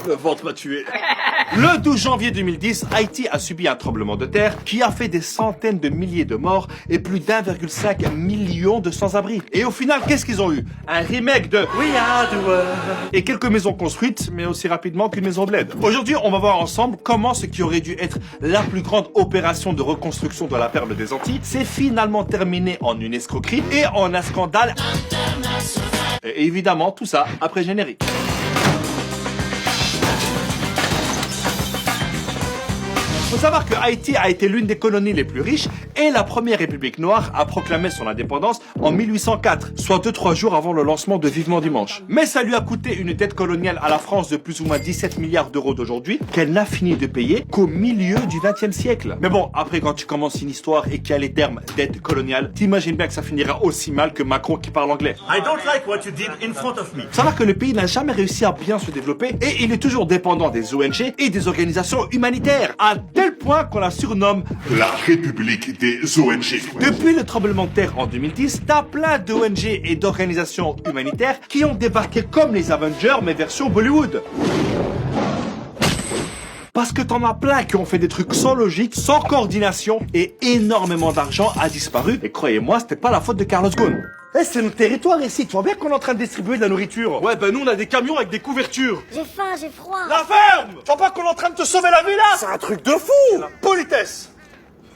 Le ventre m'a tué. Le 12 janvier 2010, Haïti a subi un tremblement de terre qui a fait des centaines de milliers de morts et plus d'1,5 million de sans-abri. Et au final, qu'est-ce qu'ils ont eu? Un remake de We Are the World et quelques maisons construites, mais aussi rapidement qu'une maison bled. Aujourd'hui, on va voir ensemble comment ce qui aurait dû être la plus grande opération de reconstruction de la perle des Antilles s'est finalement terminé en une escroquerie et en un scandale international. Et évidemment, tout ça après générique. Il faut savoir que Haïti a été l'une des colonies les plus riches et la première république noire a proclamé son indépendance en 1804, soit 2-3 jours avant le lancement de Vivement Dimanche. Mais ça lui a coûté une dette coloniale à la France de plus ou moins 17 milliards d'euros d'aujourd'hui qu'elle n'a fini de payer qu'au milieu du XXe siècle. Mais bon, après quand tu commences une histoire et qu'il y a les termes dette coloniale, t'imagines bien que ça finira aussi mal que Macron qui parle anglais. I don't like what you did in front of me. Faut savoir que le pays n'a jamais réussi à bien se développer et il est toujours dépendant des ONG et des organisations humanitaires. À tel point qu'on la surnomme la République des ONG. Depuis le tremblement de terre en 2010, t'as plein d'ONG et d'organisations humanitaires qui ont débarqué comme les Avengers mais version Bollywood. Parce que t'en as plein qui ont fait des trucs sans logique, sans coordination et énormément d'argent a disparu. Et croyez-moi, c'était pas la faute de Carlos Ghosn. Eh, c'est notre territoire ici, tu vois bien qu'on est en train de distribuer de la nourriture. Ouais, ben nous on a des camions avec des couvertures. J'ai faim, j'ai froid. La ferme! Tu vois pas qu'on est en train de te sauver la vie là? C'est un truc de fou! La politesse!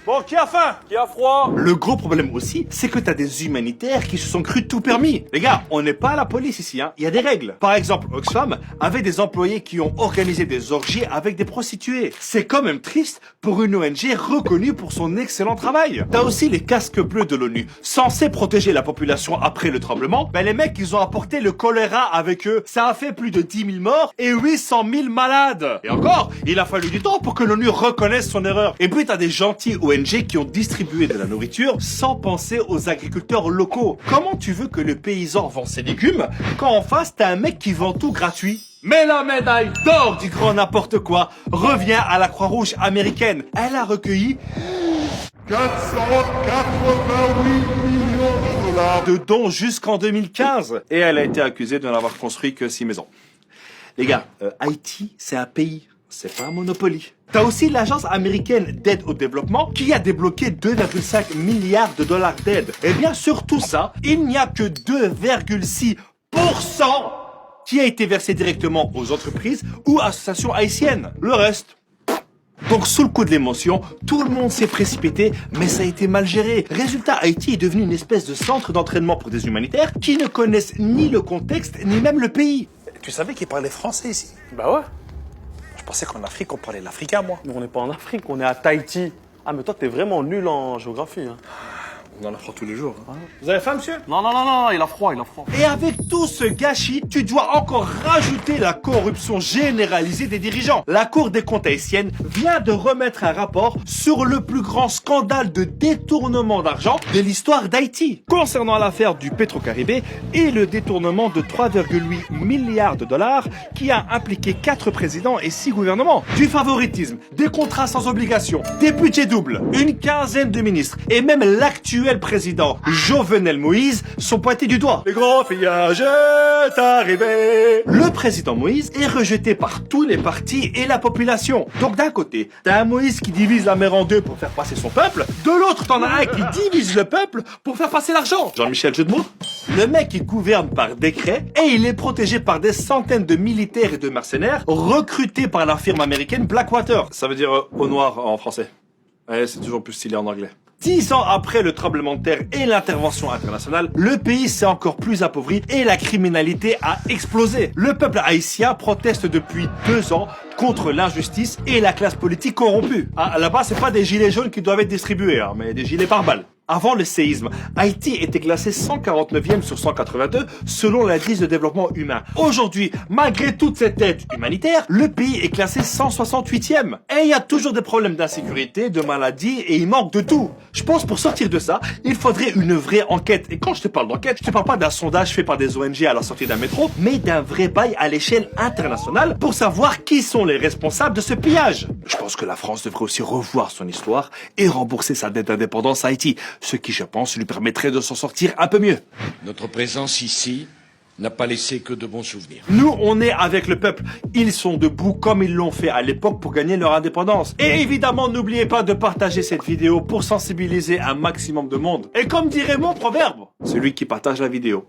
Bon, qui a faim? Qui a froid? Le gros problème aussi, c'est que t'as des humanitaires qui se sont crus tout permis. Les gars, on n'est pas à la police ici, hein. Il y a des règles. Par exemple, Oxfam avait des employés qui ont organisé des orgies avec des prostituées. C'est quand même triste pour une ONG reconnue pour son excellent travail. T'as aussi les casques bleus de l'ONU, censés protéger la population après le tremblement. Ben les mecs, ils ont apporté le choléra avec eux. Ça a fait plus de 10 000 morts et 800 000 malades. Et encore, il a fallu du temps pour que l'ONU reconnaisse son erreur. Et puis t'as des gentils ONG qui ont distribué de la nourriture sans penser aux agriculteurs locaux. Comment tu veux que le paysan vend ses légumes quand en face t'as un mec qui vend tout gratuit? Mais la médaille d'or du grand n'importe quoi revient à la Croix-Rouge américaine. Elle a recueilli 488 millions de dollars de dons jusqu'en 2015 et elle a été accusée de n'avoir construit que 6 maisons. Les gars, Haïti, c'est un pays. C'est pas un Monopoly. T'as aussi l'agence américaine d'aide au développement qui a débloqué 2,5 milliards de dollars d'aide. Et bien sur tout ça, il n'y a que 2,6% qui a été versé directement aux entreprises ou associations haïtiennes. Le reste... Donc sous le coup de l'émotion, tout le monde s'est précipité, mais ça a été mal géré. Résultat, Haïti est devenu une espèce de centre d'entraînement pour des humanitaires qui ne connaissent ni le contexte, ni même le pays. Tu savais qu'ils parlaient français ici? Bah ouais. Je pensais qu'en Afrique, on parlait l'africain, moi. Mais on n'est pas en Afrique, on est à Tahiti. Ah, mais toi, t'es vraiment nul en géographie. Hein. On en apprend tous les jours. Hein. Vous avez faim, monsieur? Non, non, non, non, il a froid, il a froid. Et avec tout ce gâchis, tu dois encore rajouter la corruption généralisée des dirigeants. La Cour des comptes haïtienne vient de remettre un rapport sur le plus grand scandale de détournement d'argent de l'histoire d'Haïti, concernant l'affaire du Petro-Caribé et le détournement de 3,8 milliards de dollars qui a impliqué 4 présidents et 6 gouvernements. Du favoritisme, des contrats sans obligation, des budgets doubles, une quinzaine de ministres et même l'actuel président Jovenel Moïse sont pointés du doigt. Le grand fillage est arrivé. Le président Moïse est rejeté par tous les partis et la population. Donc d'un côté, t'as un Moïse qui divise la mer en deux pour faire passer son peuple. De l'autre, t'en as un qui divise le peuple pour faire passer l'argent. Jean-Michel, jeu de mots? Le mec, il gouverne par décret et il est protégé par des centaines de militaires et de mercenaires recrutés par la firme américaine Blackwater. Ça veut dire au noir en français. Ouais, c'est toujours plus stylé en anglais. 10 ans après le tremblement de terre et l'intervention internationale, le pays s'est encore plus appauvri et la criminalité a explosé. Le peuple haïtien proteste depuis 2 ans contre l'injustice et la classe politique corrompue. Ah, là-bas, c'est pas des gilets jaunes qui doivent être distribués, hein, mais des gilets pare-balles. Avant le séisme, Haïti était classé 149e sur 182 selon l'indice de développement humain. Aujourd'hui, malgré toute cette aide humanitaire, le pays est classé 168e. Et il y a toujours des problèmes d'insécurité, de maladies et il manque de tout. Je pense pour sortir de ça, il faudrait une vraie enquête. Et quand je te parle d'enquête, je te parle pas d'un sondage fait par des ONG à la sortie d'un métro, mais d'un vrai bail à l'échelle internationale pour savoir qui sont les responsables de ce pillage. Je pense que la France devrait aussi revoir son histoire et rembourser sa dette d'indépendance à Haïti. Ce qui, je pense, lui permettrait de s'en sortir un peu mieux. Notre présence ici n'a pas laissé que de bons souvenirs. Nous, on est avec le peuple. Ils sont debout comme ils l'ont fait à l'époque pour gagner leur indépendance. Et évidemment, n'oubliez pas de partager cette vidéo pour sensibiliser un maximum de monde. Et comme dirait mon proverbe, celui qui partage la vidéo